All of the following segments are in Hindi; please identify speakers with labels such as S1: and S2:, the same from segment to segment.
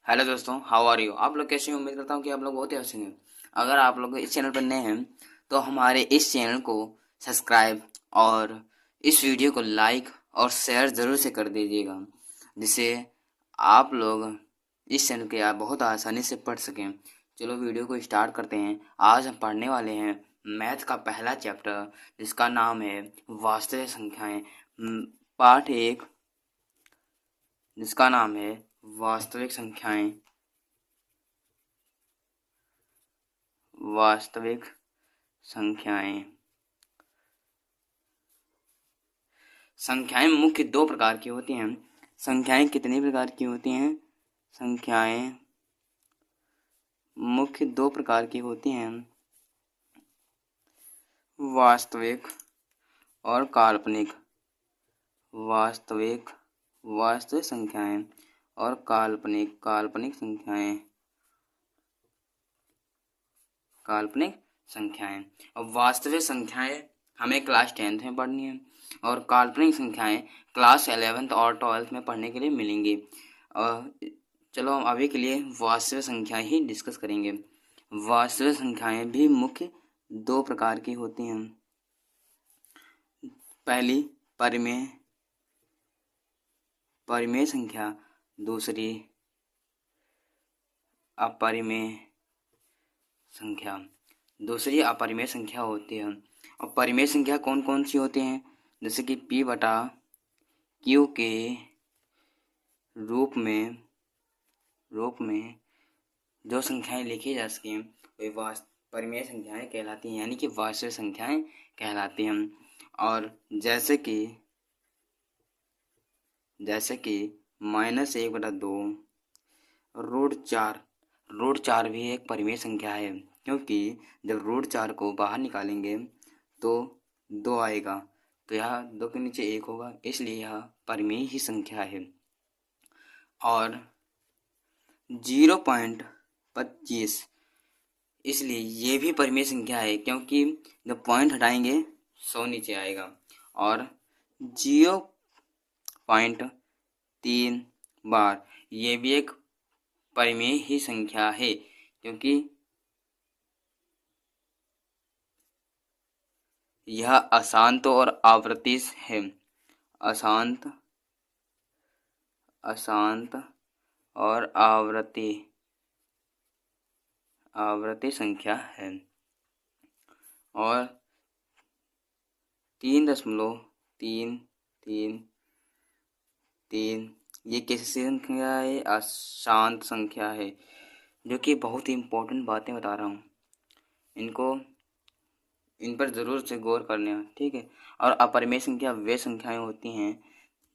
S1: हेलो दोस्तों, हाउ आर यू। आप लोग कैसे हैं? उम्मीद करता हूँ कि आप लोग बहुत ही अच्छे हैं। अगर आप लोग इस चैनल पर नए हैं तो हमारे इस चैनल को सब्सक्राइब और इस वीडियो को लाइक और शेयर ज़रूर से कर दीजिएगा, जिससे आप लोग इस चैनल के आप बहुत आसानी से पढ़ सकें। चलो वीडियो को स्टार्ट करते हैं। आज हम पढ़ने वाले हैं मैथ का पहला चैप्टर, जिसका नाम है वास्तविक संख्याएं। पार्ट एक, जिसका नाम है वास्तविक संख्याएं। वास्तविक संख्याएं। संख्याएं मुख्य दो प्रकार की होती हैं। संख्याएं कितनी प्रकार की होती हैं? संख्याएं मुख्य दो प्रकार की होती हैं, वास्तविक और काल्पनिक। वास्तविक वास्तविक संख्याएं और काल्पनिक संख्याएं। काल्पनिक संख्याएं। और वास्तविक संख्याएं हमें क्लास 10th में पढ़नी है और काल्पनिक संख्याएं क्लास 11th और 12th में पढ़ने के लिए मिलेंगी। और चलो हम अभी के लिए वास्तविक संख्याएं ही डिस्कस करेंगे। वास्तविक संख्याएं भी मुख्य दो प्रकार की होती हैं। पहली परिमेय परिमेय संख्या, दूसरी अपरिमेय संख्या। दूसरी अपरिमेय संख्या होती है। और परिमेय संख्या कौन कौन सी होती हैं? जैसे कि P बटा Q के रूप में जो संख्याएं लिखी जा सकें वे परिमेय संख्याएं कहलाती हैं, यानी कि वास्तविक संख्याएं कहलाती हैं। और जैसे कि -1/2 रूट 4 भी एक परिमेय संख्या है, क्योंकि जब रूट 4 को बाहर निकालेंगे तो 2 आएगा, तो यह 2 के नीचे 1 होगा, इसलिए यह परिमेय ही संख्या है। और 0.25, इसलिए ये भी परिमेय संख्या है, क्योंकि जब पॉइंट हटाएंगे 100 नीचे आएगा। और 0.3 बार, ये भी एक परिमेय ही संख्या है, क्योंकि यह अशांत और आवृत्ति है। अशांत और आवृत्ति संख्या है। और 3.333 ये कैसी संख्या है? अशांत संख्या है, जो कि बहुत ही इम्पोर्टेंट बातें बता रहा हूँ, इन पर ज़रूर से गौर करने हैं, ठीक है। और अपरिमेय संख्या वे संख्याएं होती हैं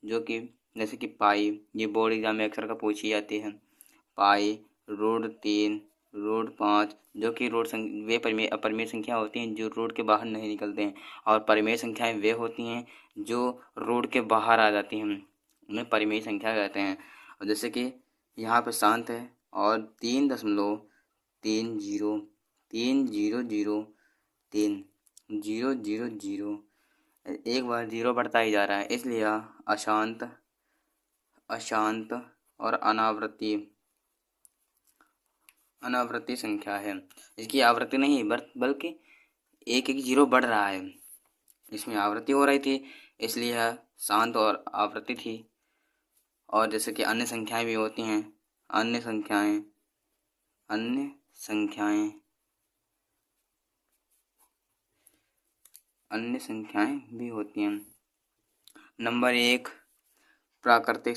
S1: जो कि जैसे कि पाई, ये बोर्ड एग्जाम में अक्सर का पूछी जाती है। पाई, √3, √5, जो कि वे अपरिमेय संख्या होती हैं जो रूट के बाहर नहीं निकलते हैं। और परिमेय संख्याएं वे होती हैं जो रूट के बाहर आ जाती हैं, उन्हें परिमेय संख्या कहते हैं। और जैसे कि यहाँ पे शांत है और 3.3003003 एक बार 0 बढ़ता ही जा रहा है, इसलिए यह अशांत और अनावृत्ति संख्या है। इसकी आवृत्ति नहीं बल्कि एक 0 बढ़ रहा है, इसमें आवृत्ति हो रही थी, इसलिए यह शांत और आवृत्ति थी। और जैसे कि अन्य संख्याएं भी होती हैं, अन्य संख्याएं भी होती हैं। नंबर 1, प्राकृतिक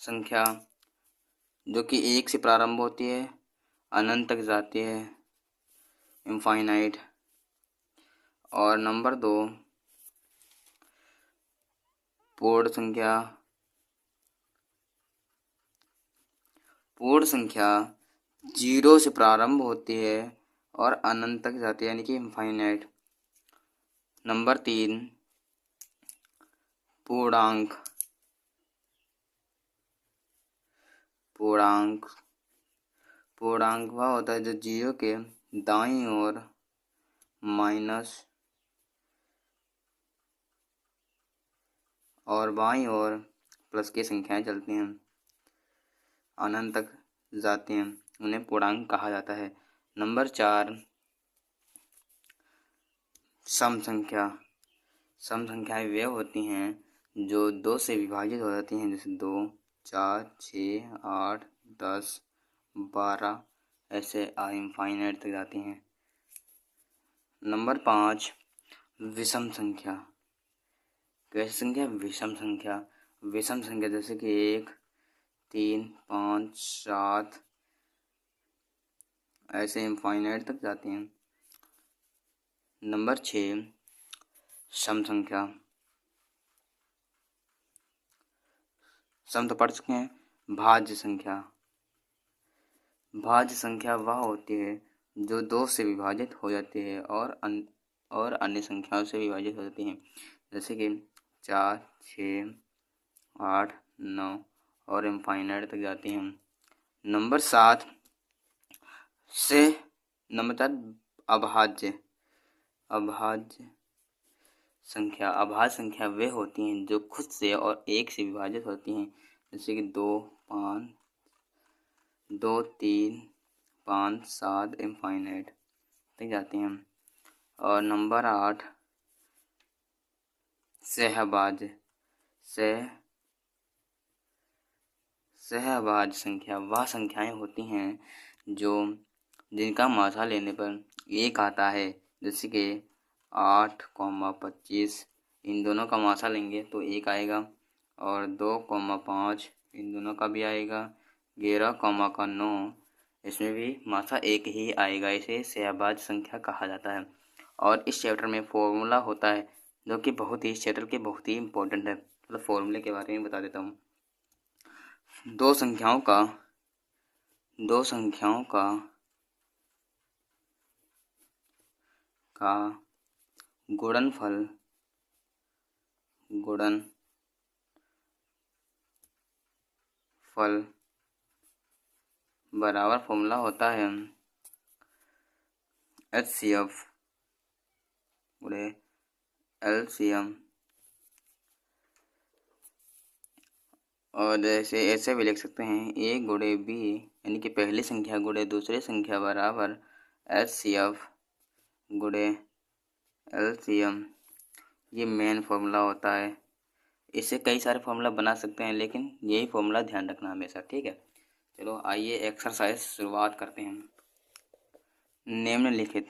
S1: संख्या जो कि 1 से प्रारंभ होती है, अनंत तक जाती है, इनफाइनाइट। और नंबर 2, पूर्ण संख्या 0 से प्रारंभ होती है और अनंत तक जाती है, यानी कि इनफाइनाइट। नंबर 3, पूर्णांक वह होता है जो 0 के दाईं ओर माइनस और बाईं ओर प्लस की संख्याएं चलती हैं, अनंत तक जाती हैं, उन्हें पूर्णांक कहा जाता है। नंबर 4 सम संख्या। सम संख्याएं वे होती हैं जो 2 से विभाजित हो जाती हैं, जैसे 2, 4, 6, 8, 10, 12 ऐसे इनफाइनाइट तक जाती हैं। नंबर 5 विषम संख्या। कैसी संख्या? विषम संख्या। विषम संख्या जैसे कि 1, 3, 5, 7 ऐसे इनफाइनाइट तक जाती हैं। नंबर 6 सम संख्या। सम तो पढ़ चुके हैं। भाज्य संख्या। भाज्य संख्या वह होती है जो 2 से विभाजित हो जाती है और अन्य संख्याओं से विभाजित हो जाती हैं, जैसे कि 4, 6, 8, 9 और इनफाइनाइट तक जाती हैं। नंबर 7 अभाज्य। अभाज्य संख्या। अभाज्य संख्या वे होती हैं जो खुद से और 1 से विभाजित होती हैं, जैसे कि 2, 3, 5, 7 इनफाइनाइट तक जाती हैं। और नंबर 8 सहभाज्य। सहभाज्य संख्या वह संख्याएं होती हैं जिनका मासा लेने पर 1 आता है, जैसे कि 8, 25 इन दोनों का मासा लेंगे तो 1 आएगा, और 2, 5 इन दोनों का भी आएगा, 11, 9 इसमें भी मासा 1 ही आएगा। इसे सहभाज्य संख्या कहा जाता है। और इस चैप्टर में फॉर्मूला होता है जो कि इस चैप्टर के बहुत ही इम्पोर्टेंट है। मतलब फॉर्मूले के बारे में बता देता हूँ। दो संख्याओं का गुणनफल बराबर फॉर्मूला होता है HCF गुणे LCM। और ऐसे भी लिख सकते हैं A गुणे B, यानी कि पहली संख्या गुणे दूसरी संख्या बराबर HCF गुणे LCM। ये मेन फॉर्मूला होता है। इससे कई सारे फॉर्मूला बना सकते हैं, लेकिन यही फॉर्मूला ध्यान रखना हमेशा, ठीक है। चलो आइए एक्सरसाइज शुरुआत करते हैं। निम्नलिखित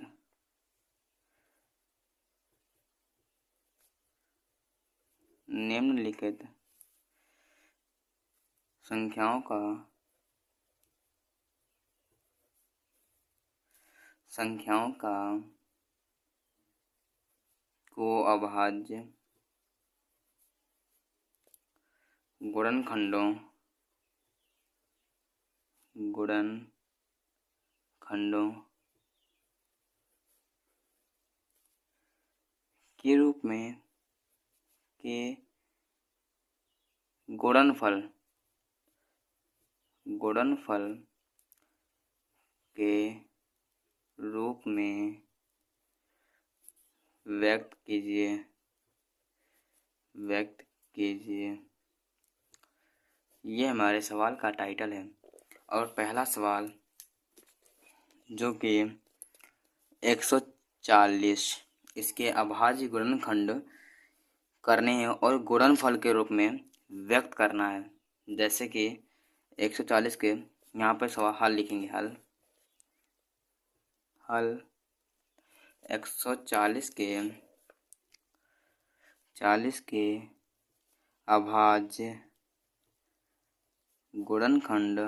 S1: संख्याओं का को अभाज्य गुणनखंडों के रूप में गुणनफल के रूप में व्यक्त कीजिए। ये हमारे सवाल का टाइटल है। और पहला सवाल जो कि 140, इसके अभाज्य गुणनखंड करने हैं और गुणनफल के रूप में व्यक्त करना है। जैसे कि 140 के यहाँ पर सवाल हल लिखेंगे। हल 140 के अभाज्य गुणनखंड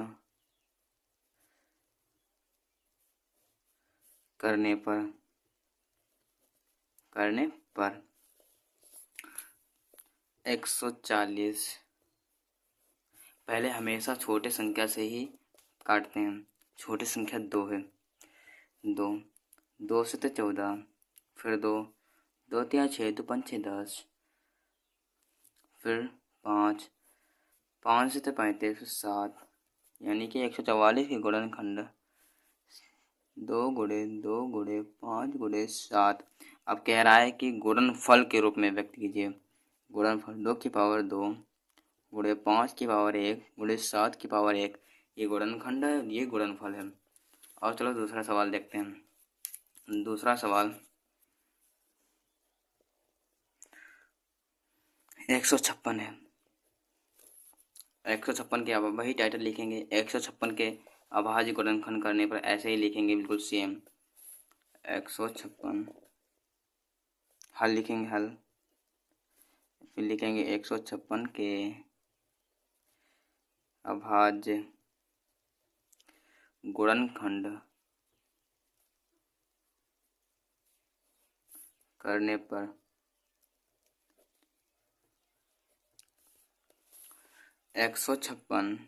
S1: करने पर 140 पहले हमेशा छोटे संख्या से ही काटते हैं। छोटी संख्या 2 है। 2 से 14, फिर 2 3 6 2 5 6 10, फिर 5 से 35 7, यानी कि 144 के गुणनखंड 2 गुणे 5 गुणे 7। अब कह रहा है कि गुणनफल के रूप में व्यक्त कीजिए। गुणनफल 2 की पावर 2 गुणे 5 की पावर 1 गुणे 7 की पावर 1। ये गुणनखंड है, ये गुणनफल है। और चलो दूसरा सवाल देखते हैं। दूसरा सवाल 156 है। 156 के अब वही टाइटल लिखेंगे। 156 के अभाज्य गुणनखंड करने पर ऐसे ही लिखेंगे, बिल्कुल सेम। 156 हल लिखेंगे, हल। फिर लिखेंगे 156 के अभाज्य गुणनखंड करने पर 156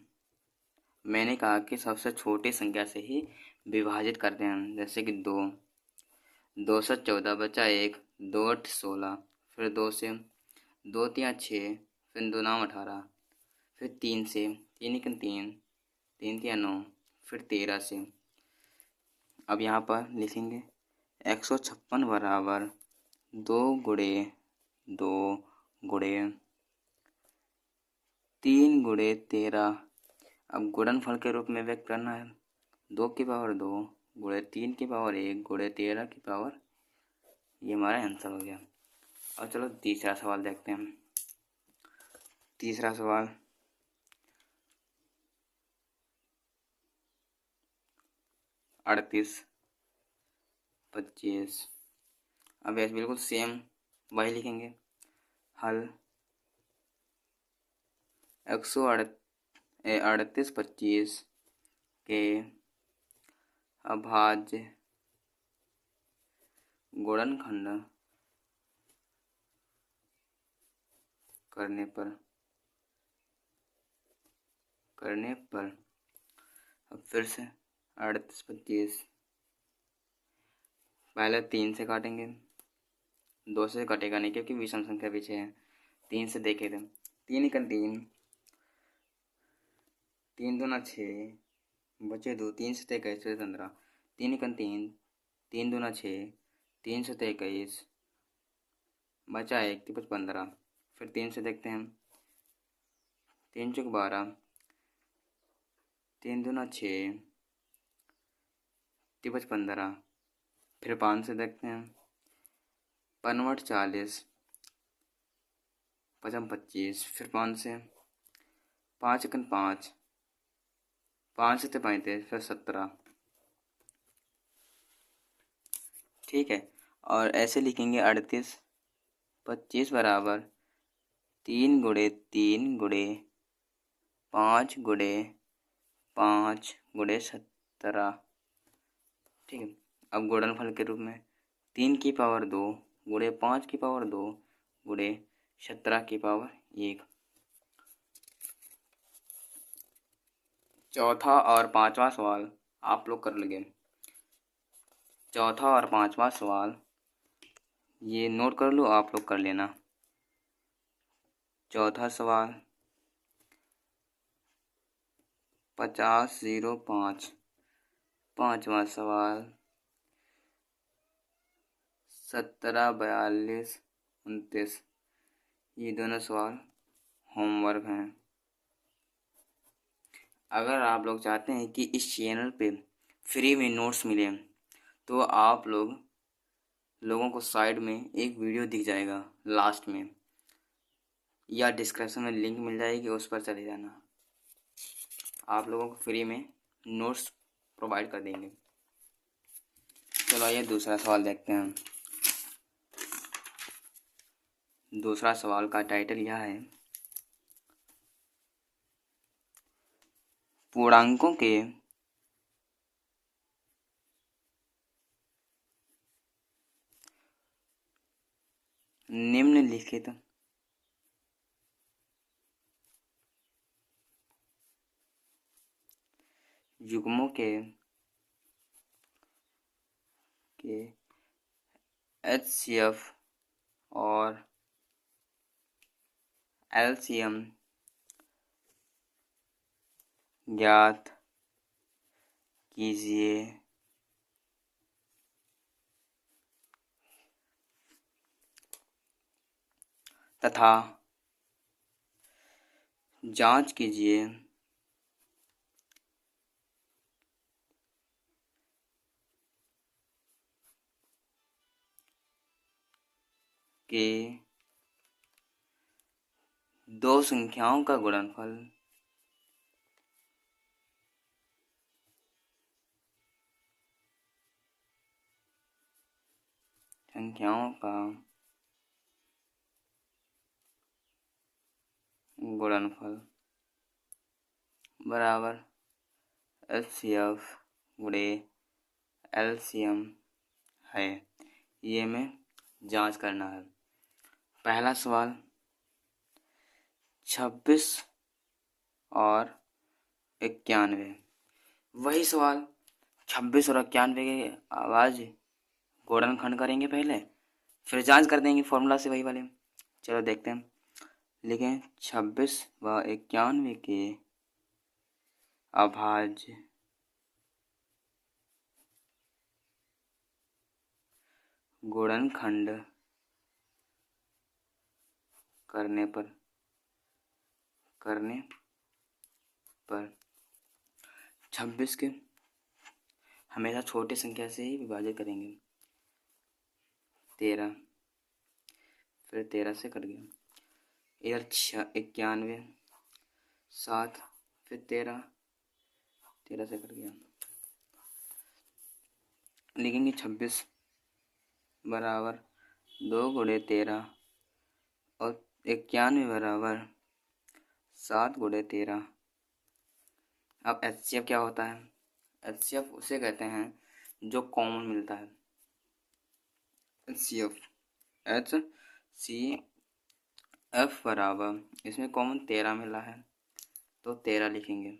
S1: मैंने कहा कि सबसे छोटी संख्या से ही विभाजित करते हैं। जैसे कि 2 से 14 बचा 1, 2 8 16, फिर 2 से 2 3 6, फिर 2 9 18, फिर 3 से 3 1 3, 3 3 9, फिर 13 से। अब यहाँ पर लिखेंगे 156 बराबर 2 गुणे 2 गुणे 3 गुणे 13। अब गुणनफल के रूप में व्यक्त करना है। 2 की पावर 2 गुणे 3 की पावर 1 गुणे 13 की पावर, ये हमारा आंसर हो गया। और चलो तीसरा सवाल देखते हैं। तीसरा सवाल 38 25। अब ऐसे बिल्कुल सेम वही लिखेंगे, हल। 138 25 के अभाज्य गुणनखंड करने पर अब फिर से 38 25 पहले 3 से काटेंगे, 2 से कटेगा नहीं क्योंकि विषम संख्या पीछे है। 3 से देखे थे, 3 1 3, 3 2 6 बचे 2, 3 से 21 15, 3 1 3, 3 2 6, 3 से 21 बचा 1 3 15। फिर 3 से देखते हैं, 3 चौक 12, 3 2 6, 3 15। फिर 5 से देखते हैं, 5 40, 5 25। फिर 5 से 5 1 5, 5 से 35, फिर 17। ठीक है। और ऐसे लिखेंगे 38 25 बराबर 3 गुणे 3 गुणे 5 गुणे 5 गुणे 17। ठीक है। अब गुणनफल के रूप में 3 की पावर 2 गुणे 5 की पावर 2 गुणे 17 की पावर 1। चौथा और पांचवा सवाल आप लोग कर लेंगे। चौथा और पांचवा सवाल ये नोट कर लो, आप लोग कर लेना। चौथा सवाल 50 0 5। पांचवा सवाल 17 42 29। ये दोनों सवाल होमवर्क हैं। अगर आप लोग चाहते हैं कि इस चैनल पे फ्री में नोट्स मिले तो आप लोगों को साइड में एक वीडियो दिख जाएगा लास्ट में, या डिस्क्रिप्शन में लिंक मिल जाएगी, उस पर चले जाना। आप लोगों को फ्री में नोट्स प्रोवाइड कर देंगे। चलो आइए दूसरा सवाल देखते हैं। दूसरा सवाल का टाइटल यह है, पूर्णांकों के निम्नलिखित युग्मों के HCF और LCM ज्ञात कीजिए। तथा जांच कीजिए कि दो संख्याओं का गुणनफल संख्याओं का गुणनफल बराबर एचसीएफ गुणे एलसीएम है। ये हमें जांच करना है। पहला सवाल 26 और 91। वही सवाल 26 और 91 के आवाज गुणनखंड करेंगे पहले, फिर जांच कर देंगे फॉर्मूला से वही वाले। चलो देखते हैं। लिखें 26 व 91 के अभाज्य गुणनखंड करने पर 26 के हमेशा छोटी संख्या से ही विभाजित करेंगे। 13, फिर 13 से कट गया। इधर 91 7, फिर 13 से कट गया। लिखेंगे 26 बराबर 2 गुणे 13 और 91 बराबर 7 गुणे 13। अब एचसीएफ क्या होता है? एचसीएफ उसे कहते हैं जो कॉमन मिलता है। एचसीएफ बराबर इसमें कॉमन 13 मिला है तो 13 लिखेंगे।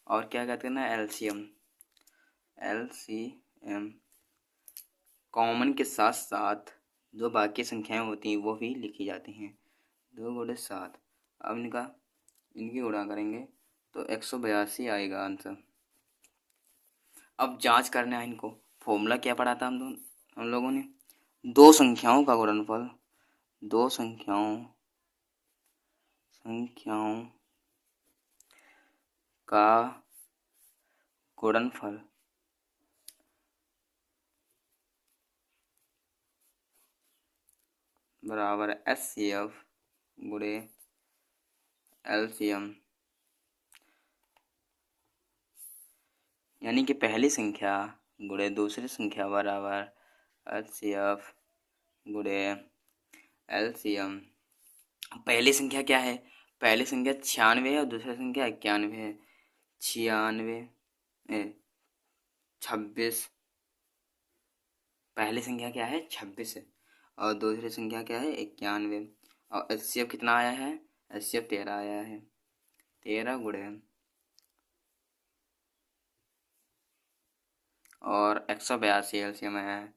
S1: और क्या कहते हैं ना, एलसीएम कॉमन के साथ साथ जो बाकी संख्याएं होती हैं वो भी लिखी जाती हैं। 2 गुणे 7, अब इनकी गुणा करेंगे तो 182 आएगा आंसर। अब जांच करना है इनको। फॉर्मूला क्या पढ़ा था हम लोगों ने? दो संख्याओं का गुणनफल, दो संख्याओं का गुणनफल बराबर एचसीएफ गुणे एलसीएम, यानी कि पहली संख्या गुणे दूसरी संख्या बराबर एचसीएफ गुणे एलसीएम। पहली संख्या क्या है? पहली संख्या 96 है और दूसरी संख्या 91 है। 26 पहली संख्या क्या है? 26 है और दूसरी संख्या क्या है? 91। और एचसीएफ कितना आया है? एचसीएफ 13 आया है। 13 गुणे और 182 एलसीएम आया है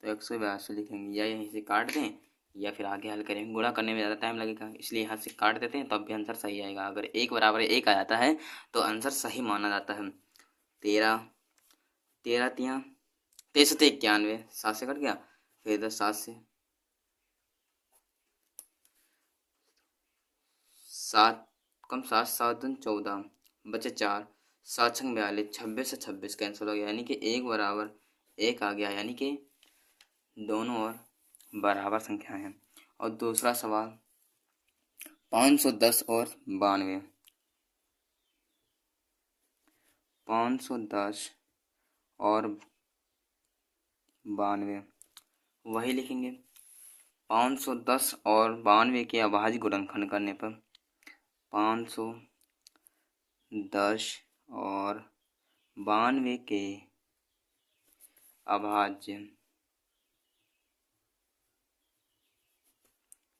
S1: तो 182 लिखेंगे। या यहीं से काट दें या फिर आगे हल करेंगे। गुणा करने में ज़्यादा टाइम लगेगा इसलिए यहाँ से काट देते हैं तब भी आंसर सही आएगा। अगर 1 बराबर 1 आ जाता है तो आंसर सही माना जाता है। 13 3 23 तो 91, 7 से कट गया। फिर इधर 7 से 7 कम 7 7 दूनी 14 बचे 4, 7 छंग 42, 26 से 26 कैंसिल हो गया यानी कि 1 बराबर 1 आ गया, यानी कि दोनों ओर बराबर संख्या है। और दूसरा सवाल 510 और 92। 510 और 92 वही लिखेंगे। 510 और 92 के अभाज्य गुणनखंड करने पर 510 और 92 के अभाज्य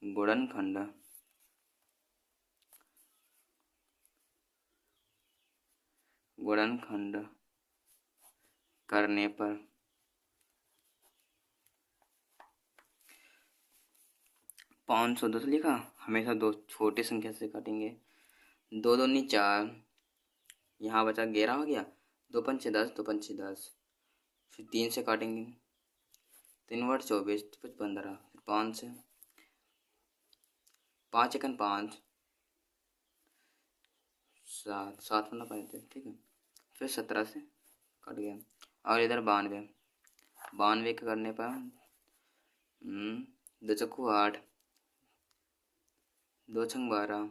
S1: गुणनखंड करने पर 510 लिखा, हमेशा दो छोटी संख्या से काटेंगे। 2 दूनी 4, यहाँ बचा 11 हो गया। 2 पंचे 10, 2 पंचे 10, फिर 3 से काटेंगे। 3 वर्ड 24, 15, 5 से 5 एकन 5, 7 7 में ना पाए थे, ठीक है। फिर 17 से कट गया और इधर 92, 92 के करने पर 2 चक्कू 8, 2 छंग 12,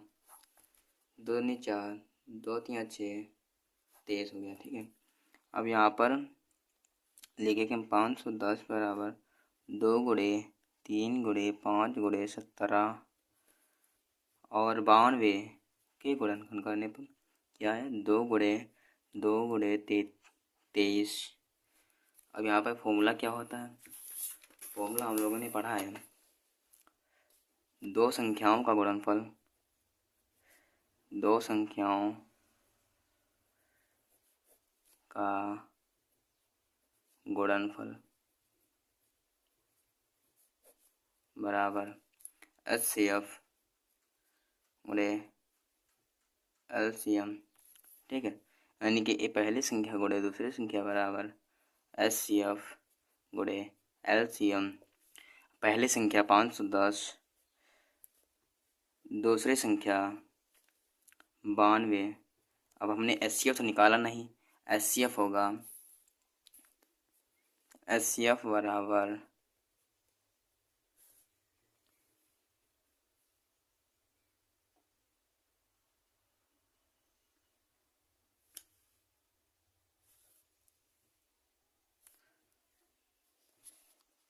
S1: 2 दूनी 4, 2 तियाँ 6, 23 हो गया, ठीक है। अब यहाँ पर लिखे कि 510 बराबर 2 गुणे 3 गुणे 5 गुणे 17 और 92 के गुणनखंड करने पर क्या है, 2 गुणे 23। अब यहाँ पर फॉर्मूला क्या होता है, फॉर्मूला हम लोगों ने पढ़ा है, दो संख्याओं का गुणनफल, दो संख्याओं का गुणनफल बराबर HCF गुणे LCM, ठीक है। यानी कि ये पहली संख्या गुणे दूसरी संख्या बराबर HCF गुणे LCM। पहली संख्या 510, दूसरी संख्या 92। अब हमने HCF तो निकाला नहीं, HCF होगा HCF बराबर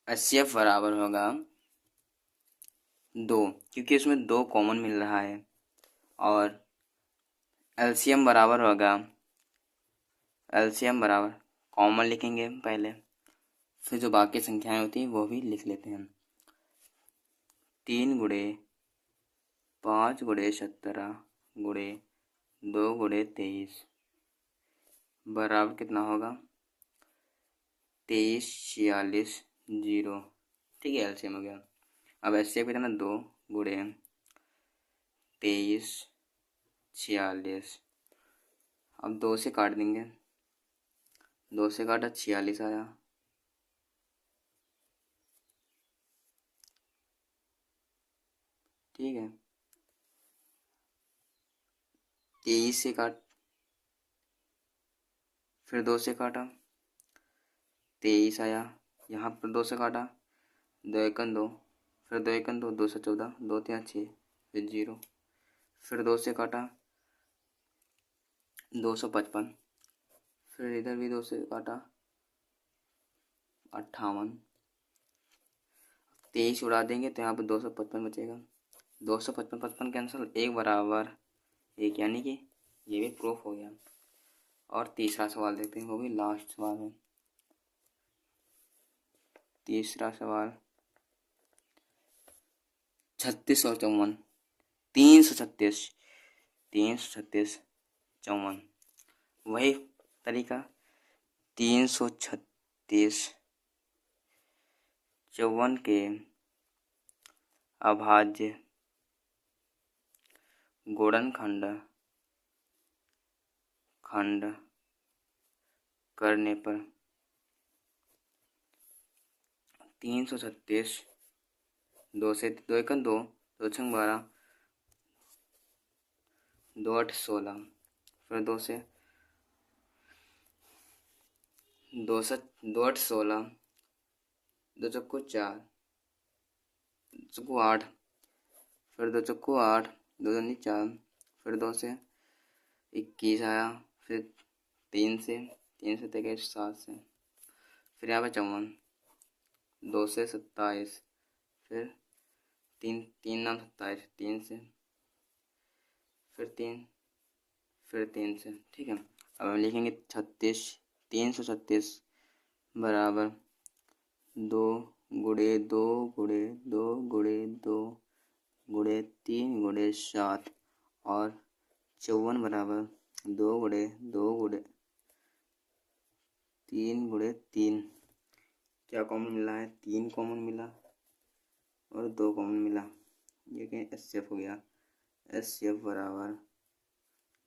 S1: HCF बराबर होगा 2, क्योंकि इसमें 2 कॉमन मिल रहा है। और LCM बराबर होगा, LCM बराबर कॉमन लिखेंगे पहले, फिर जो बाकी संख्याएं होती हैं वो भी लिख लेते हैं। 3 गुणे 5 गुणे 17 गुणे 2 गुणे 23 बराबर कितना होगा, 23 46 0, ठीक है। एलसीएम हो गया। अब एचसीएफ कितना, 2 गुणे 23 46। अब 2 से काट देंगे, 2 से काटा 46 आया, ठीक है। 23 से काट, फिर 2 से काटा 23 आया, यहाँ पर 2 से काटा 2 एकन 2, फिर 2 एकन 2, 2 से 14, 2 3 6, फिर 0, फिर 2 से काटा 255, फिर इधर भी 2 से काटा 58, 23 उड़ा देंगे तो यहाँ पर 255 बचेगा, 255 55 कैंसिल, 1 बराबर 1, यानी कि ये भी प्रूफ हो गया। और तीसरा सवाल देखते हैं, वो भी लास्ट सवाल है। तीसरा सवाल 36 और 54, 336 336 54, वही तरीका 336 54 के अभाज्य गुणनखंड करने पर 336, 2 से 2 एकन 2, 2 छंग 12, 2 8 16, फिर 2 से 2 8 16, 2 चक्कू 4, 2 चक्कू 8, फिर 2 चक्कू 8, 2 दूनी 4, फिर 2 से 21 आया, फिर 3 से 23 7 से, फिर यहाँ पे 54, 2 से 27, फिर 3 नाम 27, 3 से, फिर 3 से, ठीक है। अब हम लिखेंगे 336 बराबर 2 गुणे 2 गुणे 2 गुणे 2 गुणे 3 गुणे 7 और 54 बराबर 2 गुणे 2 गुणे 3 गुणे 3। क्या कॉमन मिला है, 3 कॉमन मिला और 2 कॉमन मिला, ये क्या एचसीएफ हो गया। एचसीएफ बराबर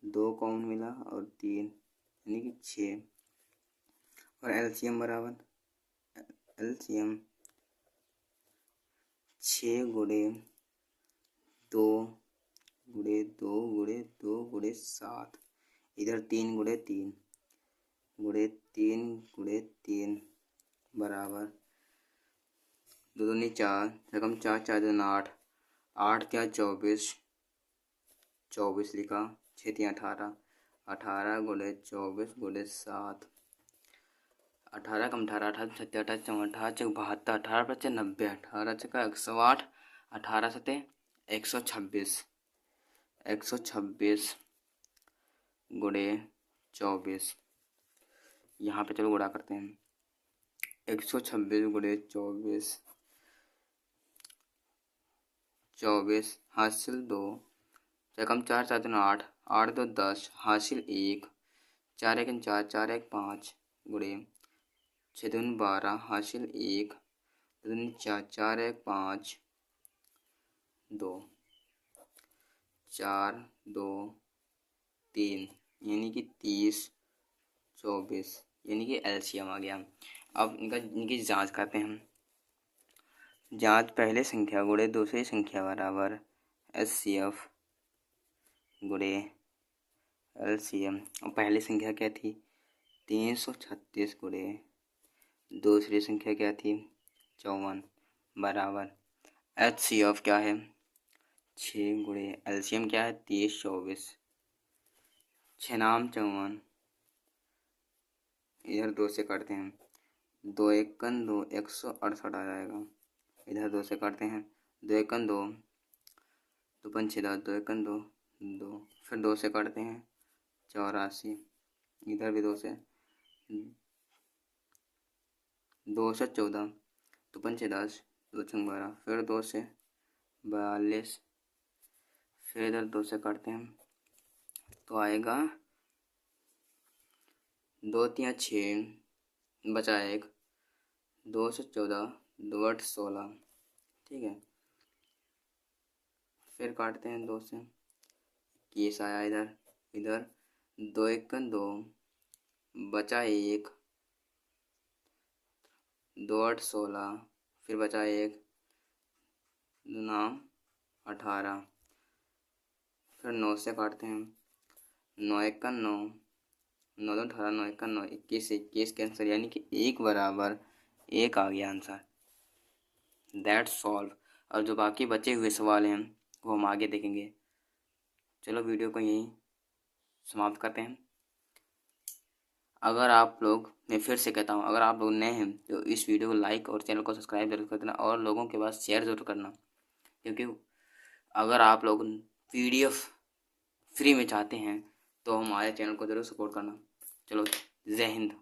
S1: 2 कॉमन मिला और 3 यानी कि 6। और एलसीएम बराबर, एलसीएम 6 गुणे 2 गुणे 2 गुणे 2 गुणे 7, इधर 3 गुणे 3 गुणे 3 गुणे 3 बराबर 2 दूनी 4, रकम 4 4 दूनी 8, 8 क्या 24, 24 लिखा, 6 3 18, 18 गुणे 24 गुणे 7, 18 कम 18, 18 छत्तीस 18 चौवन 18 72, 18 पच्चीस 90, 18 छक्का 108, 18 सते 126, 126 गुणे 24। यहाँ पे चलो गुणा करते हैं। 126 गुणे 24, 24 हासिल 2, रकम 4 4 दूनी 8, 8 2 10 हासिल 1, 4 1 4, 4 1 5 गुणे 6 दूनी 12 हासिल 1, 2 दूनी 4, 4 1 5 2, 4 2 3 यानी कि 30 24 यानी कि एलसीएम आ गया। अब इनकी जांच करते हैं हम। जांच पहले संख्या गुणे दूसरी संख्या बराबर एचसीएफ गुणे एलसीएम। और पहली संख्या क्या थी 336 गुणे दूसरी संख्या क्या थी 54 बराबर एचसीएफ क्या है 6 गुणे एलसीएम क्या है 30 24, 6 नाम 54, इधर 2 से काटते हैं 2 एकन 2 168 आ जाएगा। इधर 2 से काटते हैं 2 एकन 2, 2 पंचे 10, 2 एकन 2 2, फिर 2 से काटते हैं 84, इधर भी 2 से 2 से 14, 2 पंचे 10, 2 छंग 12, फिर 2 से 42, फिर इधर 2 से काटते हैं तो आएगा 2 3 6 बचा 1, 2 से 14, 2 8 16, ठीक है। फिर काटते हैं 2 से 21 आया इधर, इधर 2 एकन 2 बचा 1, 2 8 16, फिर बचा 1 9 18, फिर 9 से काटते हैं 9 एकन 9, 9 2 18, 9 एकन 9, 21 21 कैंसर यानी कि 1 बराबर 1 आ गया आंसर। That solve. और जो बाकी बचे हुए सवाल हैं वो हम आगे देखेंगे। चलो वीडियो को यहीं समाप्त करते हैं। अगर आप लोग, मैं फिर से कहता हूँ, अगर आप लोग नए हैं तो इस वीडियो को लाइक और चैनल को सब्सक्राइब जरूर कर देना और लोगों के पास शेयर जरूर करना, क्योंकि अगर आप लोग PDF फ्री में चाहते हैं तो हमारे चैनल को ज़रूर सपोर्ट करना। चलो, जय हिंद।